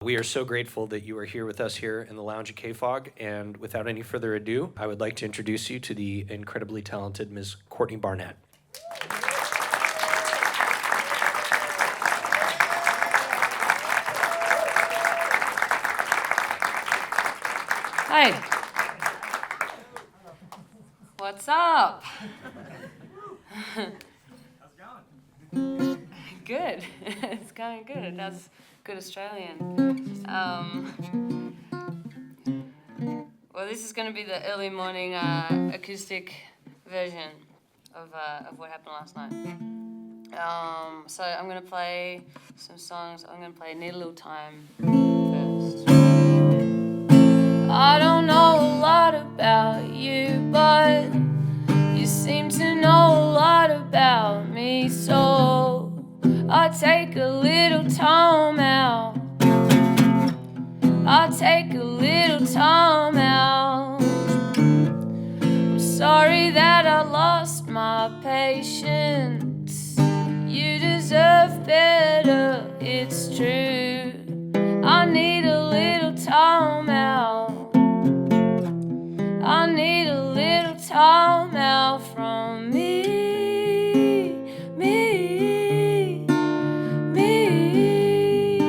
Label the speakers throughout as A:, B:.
A: We are so grateful that you are here with us here in the lounge at KFOG, and without any further ado, I would like to introduce you to the incredibly talented Ms. Courtney Barnett.
B: Hi. What's up?
C: How's it going?
B: Good. It's going good. That's good Australian. Well, this is going to be the early morning acoustic version of what happened last night. So I'm going to play some songs. I'm going to play Need a Little Time first. I don't know a lot about you, but you seem to know a lot about me, so I'll take a little time out. I'll take a little time out. I'm sorry that I lost my patience. You deserve better, it's true. I need a little time out. I need a little time out from me, me, me,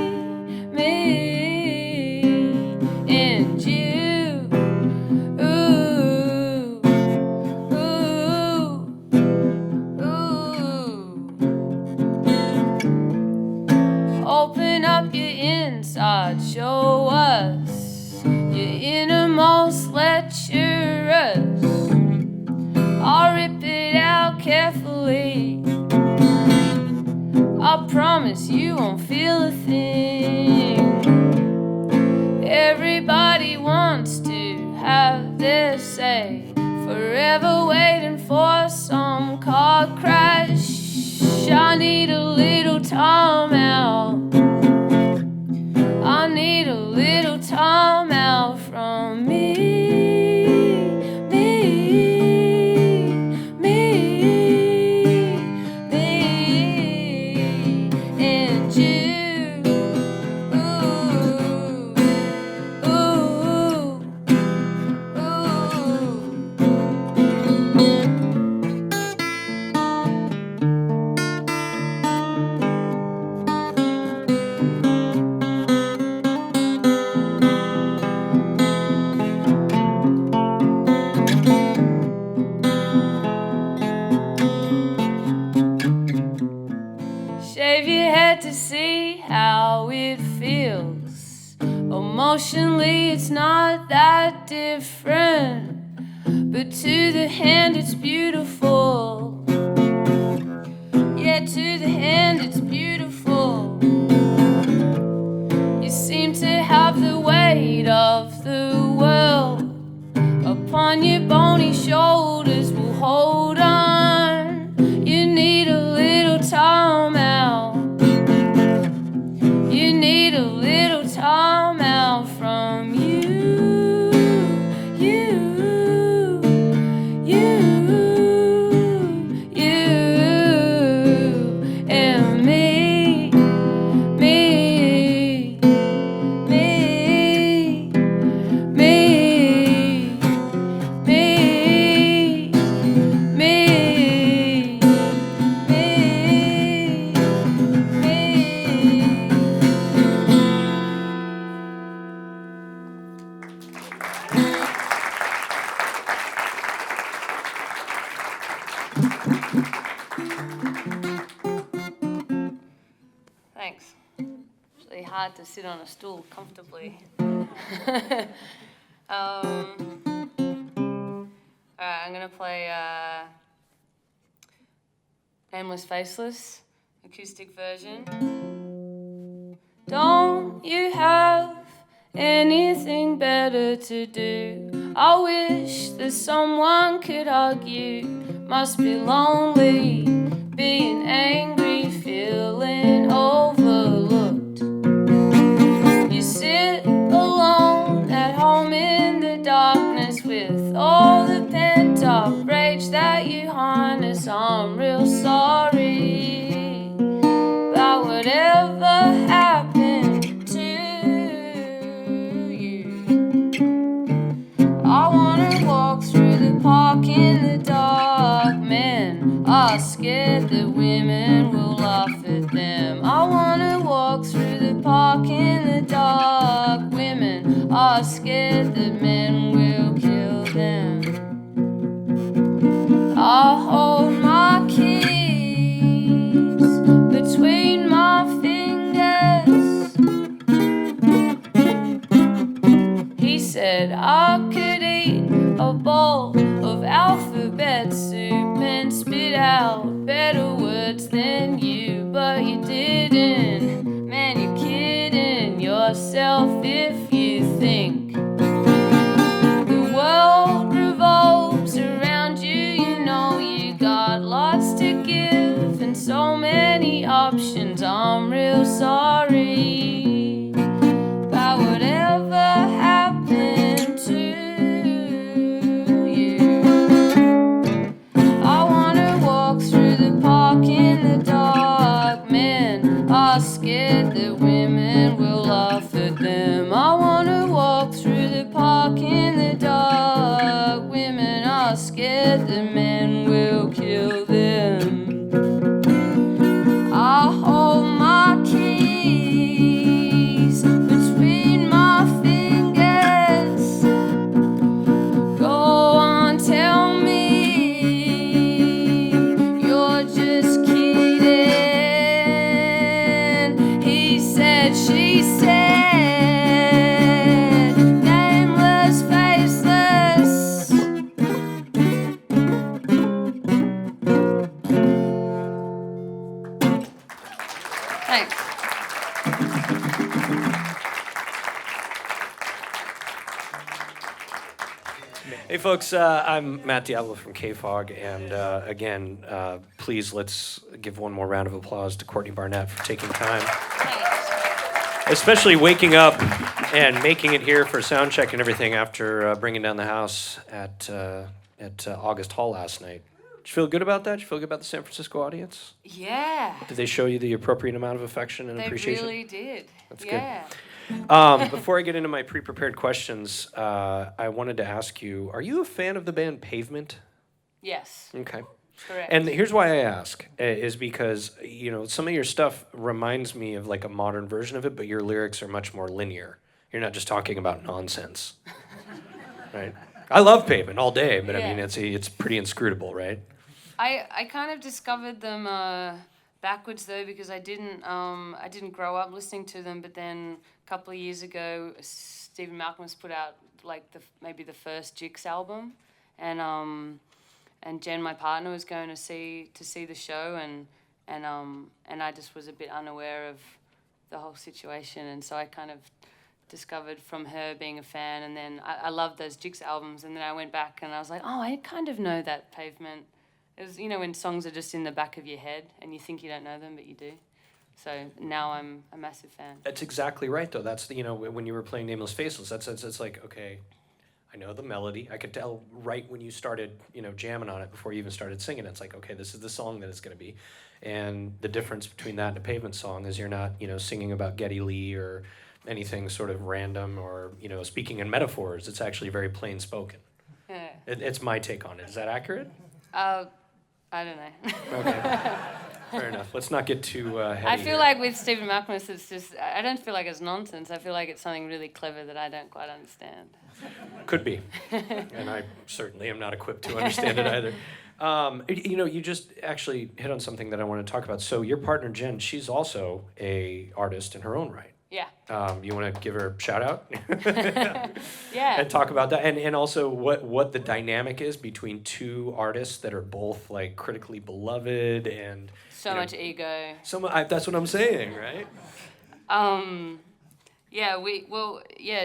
B: me, and you. Ooh, ooh, ooh. Open up your inside, show us your innermost, let us. I'll rip it out carefully. I promise you won't feel a thing. Everybody wants to have their say, forever waiting for some car crash. I need a little time out. I need a little time out from me. To see how it feels. Emotionally, it's not that different, but to the hand, it's beautiful. Yeah, to the hand, it's beautiful. You seem to have the weight of the world upon your bony shoulders. Will hold on. You need a little time out. You need a little time out from you, you, you, you, and me, me, me, me, me, me, Thanks. It's really hard to sit on a stool comfortably. Alright, I'm gonna play Nameless, Faceless, acoustic version. Don't you have anything better to do? I wish that someone could hug you. Must be lonely, being angry, feeling overlooked. You sit alone at home in the darkness with all the pent up rage that you harness. I'm real sorry about whatever happened to the dark. Women are scared that men will kill them. I hold my keys between my fingers. He said I could eat a bowl of alphabet soup and spit out better words than you, but you didn't. Man, you're kidding yourself if you think the world revolves around you. You know you got lots to give and so many options. I'm real sorry about whatever happened to you. I wanna walk through the park in the dark. Men are scared that women will laugh at them. I wanna walk through the park in the dark. Women are scared that men will kill them. I hold my keys between my fingers. Go on, tell me you're just kidding. He said, she said, nameless, faceless. Thanks.
A: Hey folks, I'm Matt Diablo from KFOG, and again, please let's give one more round of applause to Courtney Barnett for taking time, especially waking up and making it here for sound check and everything after bringing down the house at August Hall last night. Did you feel good about that? Did you feel good about the San Francisco audience?
B: Yeah,
A: Did they show you the appropriate amount of affection and
B: they
A: appreciation?
B: really did.
A: That's
B: yeah.
A: good. Before I get into my pre-prepared questions, I wanted to ask you, are you a fan of the band Pavement?
B: Yes,
A: Okay.
B: correct.
A: And here's why I ask, is because, you know, some of your stuff reminds me of like a modern version of it, but your lyrics are much more linear. You're not just talking about nonsense, right? I love Pavement all day, but I mean,
B: Yeah.
A: it's pretty inscrutable, right?
B: I kind of discovered them backwards though, because I didn't grow up listening to them. But then a couple of years ago, Stephen Malcolm put out like maybe the first Jix album, and Jen, my partner, was going to see the show, and I just was a bit unaware of the whole situation, and so I kind of discovered from her being a fan, and then I loved those Jix albums, and then I went back and I was like, oh, I kind of know that Pavement. It was, you know, when songs are just in the back of your head and you think you don't know them, but you do. So now I'm a massive fan.
A: That's exactly right, though. That's, you know, when you were playing Nameless, Faceless, it's like, okay, I know the melody. I could tell right when you started, you know, jamming on it before you even started singing. It's like, okay, this is the song that it's going to be. And the difference between that and a Pavement song is you're not, you know, singing about Geddy Lee or anything sort of random or, you know, speaking in metaphors. It's actually very plain spoken.
B: Yeah.
A: It's my take on it. Is that accurate?
B: I don't know.
A: Okay. Fair enough. Let's not get too heavy
B: I feel
A: here.
B: like with Stephen Malcolm, it's just, I don't feel like it's nonsense. I feel like it's something really clever that I don't quite understand.
A: Could be. And I certainly am not equipped to understand it either. You know, you just actually hit on something that I want to talk about. So your partner, Jen, she's also a artist in her own right.
B: Yeah.
A: You want to give her a shout out?
B: Yeah.
A: And talk about that, and also what the dynamic is between two artists that are both like critically beloved and
B: So
A: you know,
B: much ego.
A: that's what I'm saying, right?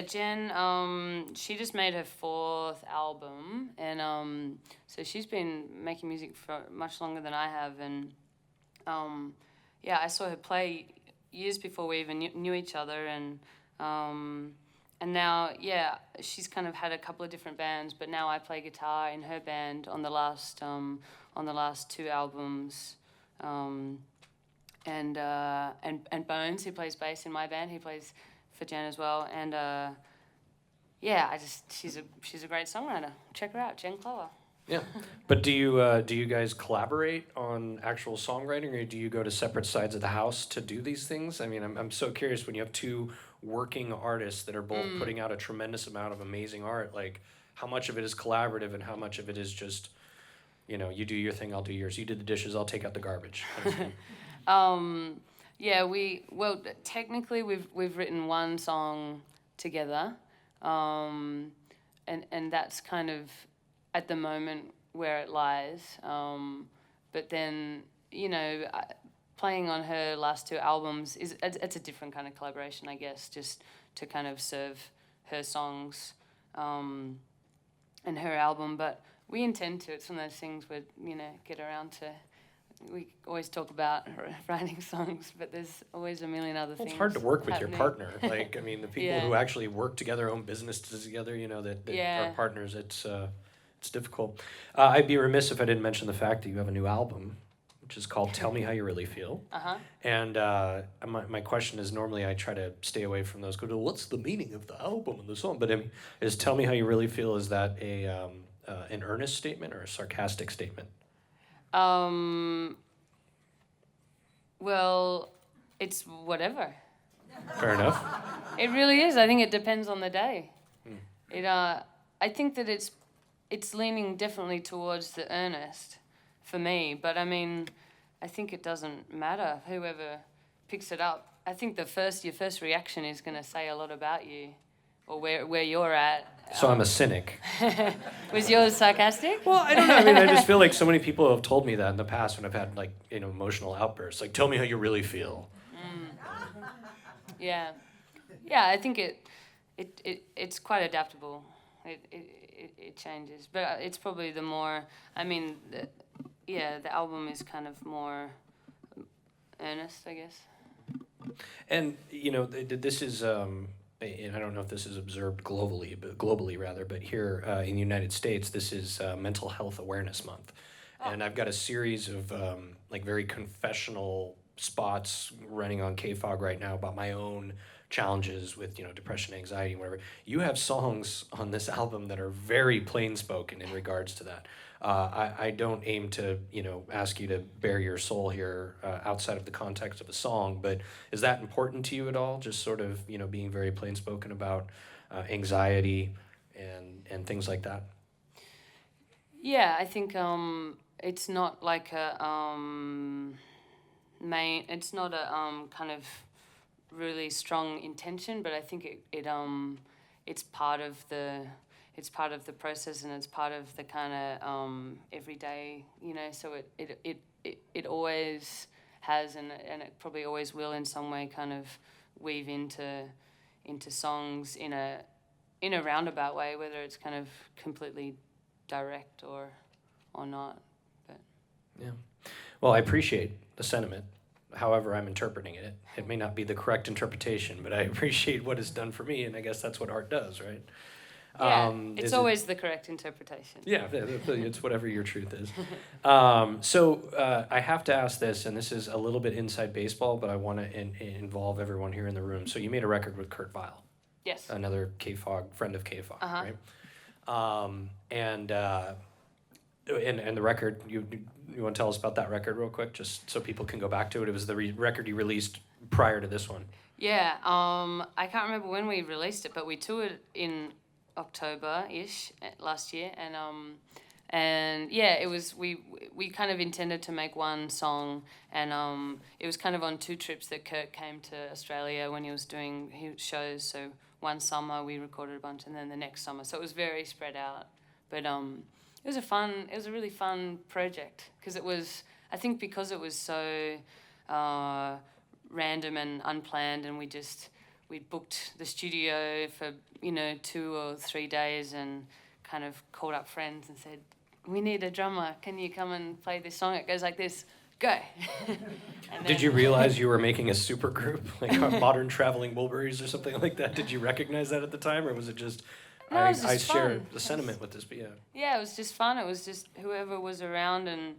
B: Jen, she just made her 4th album, and so she's been making music for much longer than I have, and I saw her play years before we even knew each other, and now, she's kind of had a couple of different bands, but now I play guitar in her band on the last 2 albums, and Bones, who plays bass in my band, he plays for Jen as well, and she's a great songwriter. Check her out, Jen Clower.
A: Yeah, but do you guys collaborate on actual songwriting, or do you go to separate sides of the house to do these things? I mean, I'm so curious when you have two working artists that are both putting out a tremendous amount of amazing art. Like, how much of it is collaborative, and how much of it is just, you do your thing, I'll do yours. You did the dishes, I'll take out the garbage. kind of thing.
B: Yeah, technically we've written one song together, and that's kind of at the moment where it lies. But then playing on her last two albums it's a different kind of collaboration, I guess, just to kind of serve her songs and her album. But we intend to. It's one of those things where get around to. We always talk about writing songs, but there's always a million other things.
A: It's hard to work with
B: happening.
A: your partner. Like, I mean, the people who actually work together, own businesses together, that are partners. It's difficult. I'd be remiss if I didn't mention the fact that you have a new album, which is called "Tell Me How You Really Feel." And my question is, normally I try to stay away from those. Go to what's the meaning of the album and the song? But is "Tell Me How You Really Feel" is that an earnest statement or a sarcastic statement?
B: Well, it's whatever.
A: Fair enough.
B: It really is. I think it depends on the day. I think that it's leaning definitely towards the earnest for me, but I mean, I think it doesn't matter whoever picks it up. I think your first reaction is going to say a lot about you or where you're at.
A: So I'm a cynic.
B: Was yours sarcastic?
A: Well, I don't know. I mean, I just feel like so many people have told me that in the past when I've had emotional outbursts. Like, tell me how you really feel.
B: Yeah. I think it's quite adaptable. It changes, but it's probably the more. I mean, the album is kind of more earnest, I guess.
A: And this is. And I don't know if this is observed globally rather, but here in the United States, this is Mental Health Awareness Month. And I've got a series of very confessional spots running on KFOG right now about my own challenges with depression, anxiety, and whatever. You have songs on this album that are very plain spoken in regards to that. I don't aim to ask you to bare your soul here outside of the context of a song, but is that important to you at all? Just sort of being very plain spoken about anxiety and things like that.
B: Yeah, I think it's not like it's not a kind of really strong intention, but I think it's part of the process, and it's part of the kind of everyday, so it always has, and it probably always will in some way kind of weave into songs in a roundabout way, whether it's kind of completely direct or not. But
A: yeah, well, I appreciate the sentiment. However I'm interpreting it. It may not be the correct interpretation, but I appreciate what it's done for me, and I guess that's what art does, right?
B: Yeah, it's always the correct interpretation.
A: Yeah, it's whatever your truth is. So I have to ask this, and this is a little bit inside baseball, but I want to involve everyone here in the room. So you made a record with Kurt Vile.
B: Yes.
A: Another KFOG, friend of KFOG, right? And the record, you want to tell us about that record real quick, just so people can go back to it? It was the record you released prior to this one.
B: Yeah, I can't remember when we released it, but we toured in October-ish last year, and yeah, it was we kind of intended to make one song, and it was kind of on two trips that Kurt came to Australia when he was doing his shows. So one summer we recorded a bunch, and then the next summer, so it was very spread out. But it was a really fun project because it was so random and unplanned, and we booked the studio for 2 or 3 days and kind of called up friends and said, we need a drummer, can you come and play this song? It goes like this, go.
A: Did you realize you were making a super group, like Modern Traveling Wilburys or something like that? Did you recognize that at the time, or was it just,
B: no, it was just
A: I
B: fun.
A: share the sentiment with this, but yeah.
B: Yeah, it was just fun. It was just whoever was around and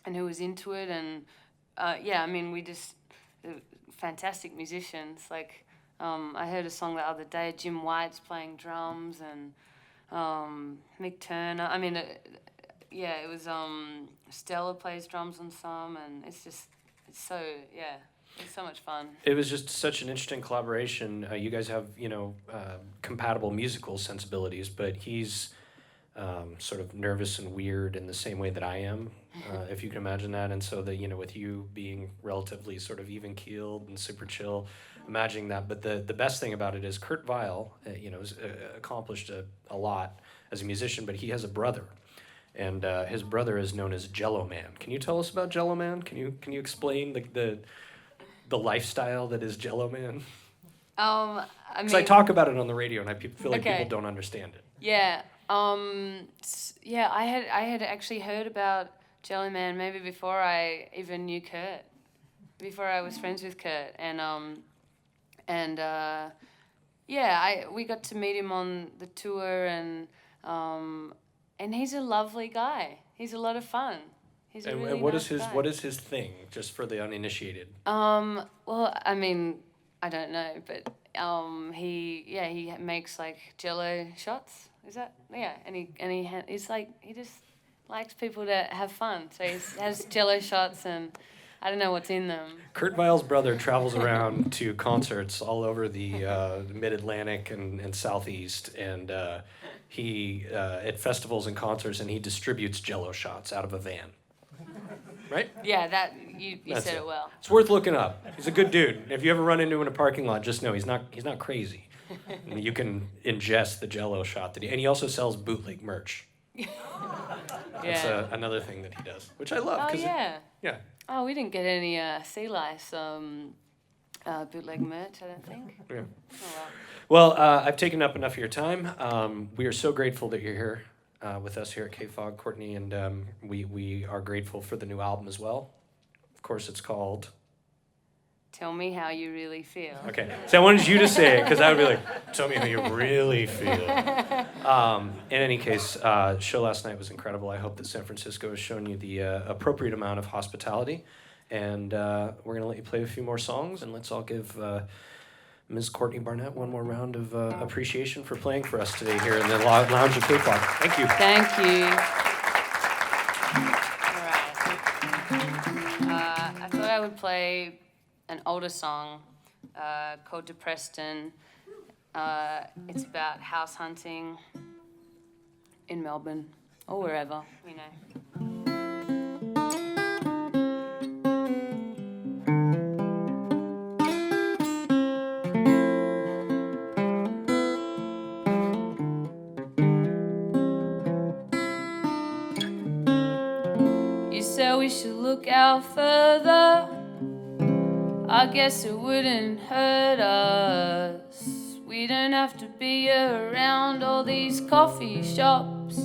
B: who was into it, and I mean, we just fantastic musicians. Like I heard a song the other day, Jim White's playing drums, and Mick Turner. I mean, yeah, it was Stella plays drums on some, and it's so much fun.
A: It was just such an interesting collaboration. You guys have, compatible musical sensibilities, but he's sort of nervous and weird in the same way that I am, if you can imagine that. And so with you being relatively sort of even keeled and super chill, imagining that. But the best thing about it is Kurt Weill, has accomplished a lot as a musician, but he has a brother. And his brother is known as Jello Man. Can you tell us about Jello Man? Can you explain the lifestyle that is Jello Man? Because I talk about it on the radio, and I feel like people don't understand it.
B: Yeah. I had actually heard about Jello Man maybe before I even knew Kurt, before I was friends with Kurt, we got to meet him on the tour, and he's a lovely guy. He's a lot of fun. He's a really nice guy.
A: What is his thing, just for the uninitiated?
B: Well, I mean, I don't know, but he makes like Jello shots. Is that he just likes people to have fun. So he has Jello shots, and I don't know what's in them.
A: Kurt Weill's brother travels around to concerts all over the Mid-Atlantic and Southeast, and he at festivals and concerts, and he distributes Jello shots out of a van. Right?
B: Yeah, that you said it well.
A: It's worth looking up. He's a good dude. If you ever run into him in a parking lot, just know he's not crazy. You can ingest the Jello shot and he also sells bootleg merch. That's another thing that he does, which I love.
B: Oh yeah.
A: Yeah.
B: Oh, we didn't get any Sea Lice bootleg merch, I don't think.
A: Yeah.
B: Oh
A: well. Well, I've taken up enough of your time. We are so grateful that you're here with us here at KFOG, Courtney, and we are grateful for the new album as well. Of course, it's called
B: Tell Me How You Really Feel.
A: Okay, so I wanted you to say it, because I would be like, tell me how you really feel. In any case, show last night was incredible. I hope that San Francisco has shown you the appropriate amount of hospitality. And we're going to let you play a few more songs, and let's all give Ms. Courtney Barnett one more round of appreciation for playing for us today here in the lounge of KFOG. Thank you.
B: Thank you. All right. I thought I would play an older song called Depreston. It's about house hunting in Melbourne or wherever, you know. You said we should look out further. I guess it wouldn't hurt us. We don't have to be around all these coffee shops.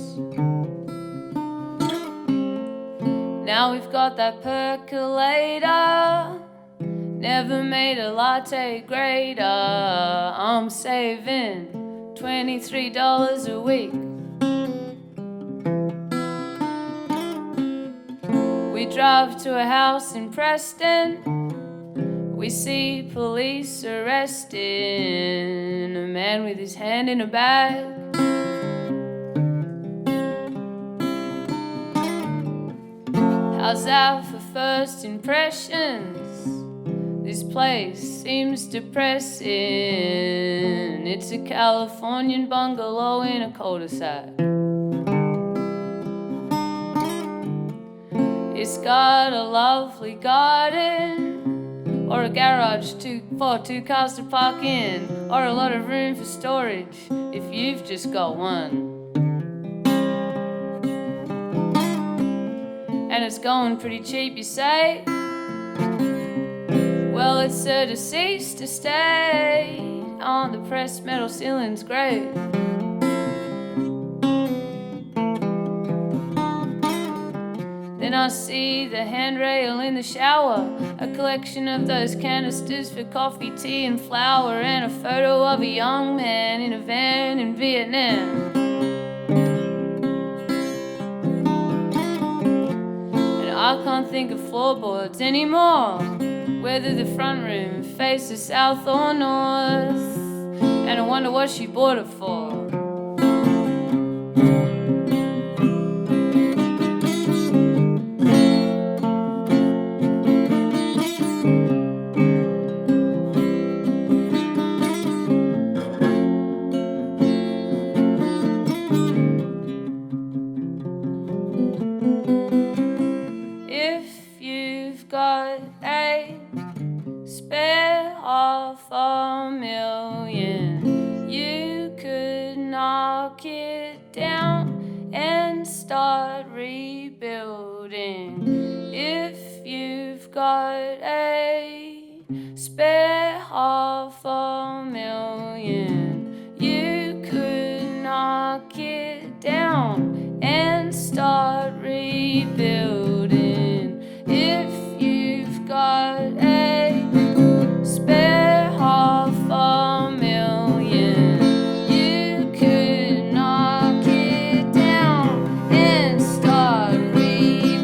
B: Now we've got that percolator. Never made a latte greater. I'm saving $23 a week. We drive to a house in Preston. We see police arresting a man with his hand in a bag. How's that for first impressions? This place seems depressing. It's a Californian bungalow in a cul-de-sac. It's got a lovely garden, or a garage for two cars to park in, or a lot of room for storage if you've just got one. And it's going pretty cheap, you say? Well, it's a deceased estate on the pressed metal ceiling's great. Then I see the handrail in the shower, a collection of those canisters for coffee, tea and flour, and a photo of a young man in a van in Vietnam. And I can't think of floorboards anymore, whether the front room faces south or north, and I wonder what she bought it for. knock it down and start rebuilding. If you've got a spare $500,000, you could knock it down and start rebuilding. If you've got a spare $500,000, you could knock it down and start rebuilding.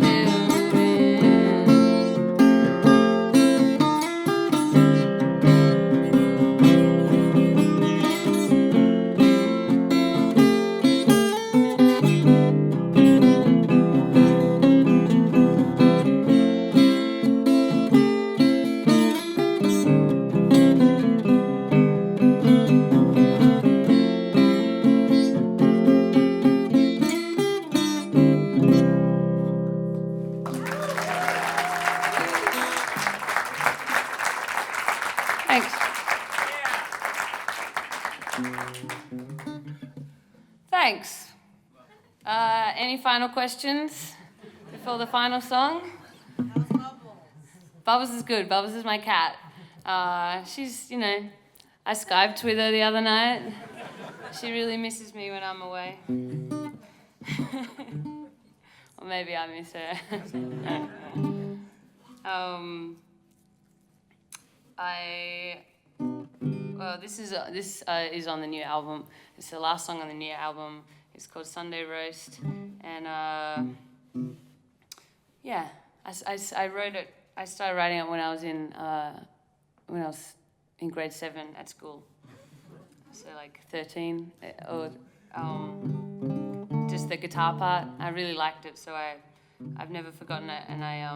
B: Thanks. Thanks. Any final questions before the final song? Bubbles is good. Bubbles is my cat. She's, I Skyped with her the other night. She really misses me when I'm away. Or maybe I miss her. This is on the new album. It's the last song on the new album. It's called Sunday Roast, and I wrote it. I started writing it when I was in grade 7 at school. So like 13, or just the guitar part. I really liked it, so I've never forgotten it, and I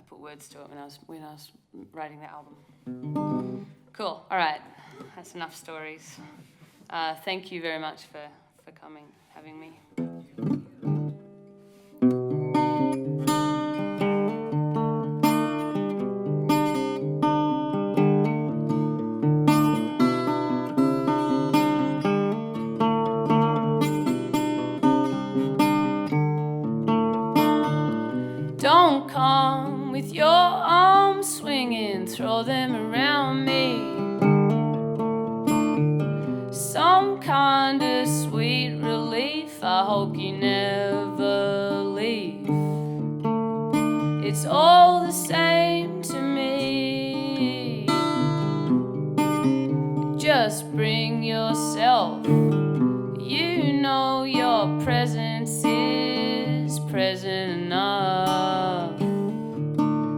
B: put words to it when I was writing the album. Cool. All right. That's enough stories. Thank you very much for coming, having me. Don't come with your arms swinging, throw them around me. Some kind of sweet relief, I hope you never leave. It's all the same to me. Just bring yourself. You know your presence is present enough.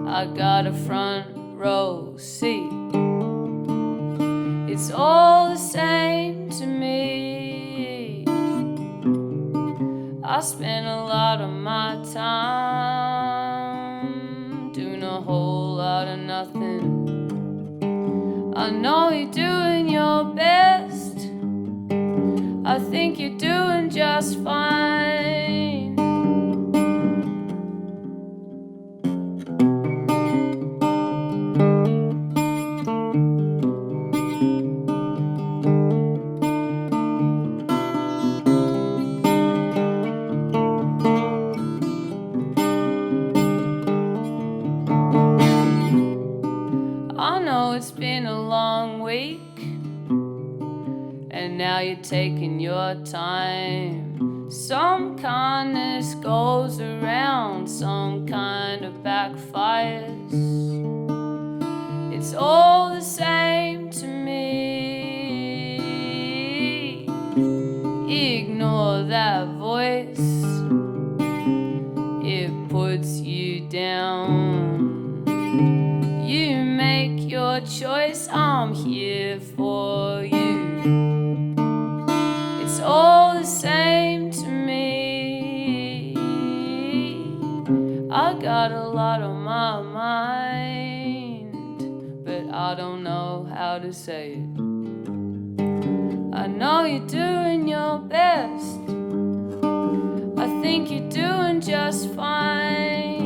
B: I got a front row seat. It's all the same to me. I spend a lot of my time doing a whole lot of nothing. I know you're doing your best. I think you're doing just fine. I know it's been a long week, and now you're taking your time. Some kindness goes around, some kind of backfires. It's all the same to me. Ignore that voice, it puts you down. You make your choice, I'm here for you. It's all the same to me. I got a lot on my mind, but I don't know how to say it. I know you're doing your best. I think you're doing just fine.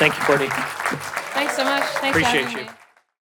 A: Thank you, Courtney.
B: Thanks so much. Thanks
A: Appreciate
B: for having
A: you.
B: me.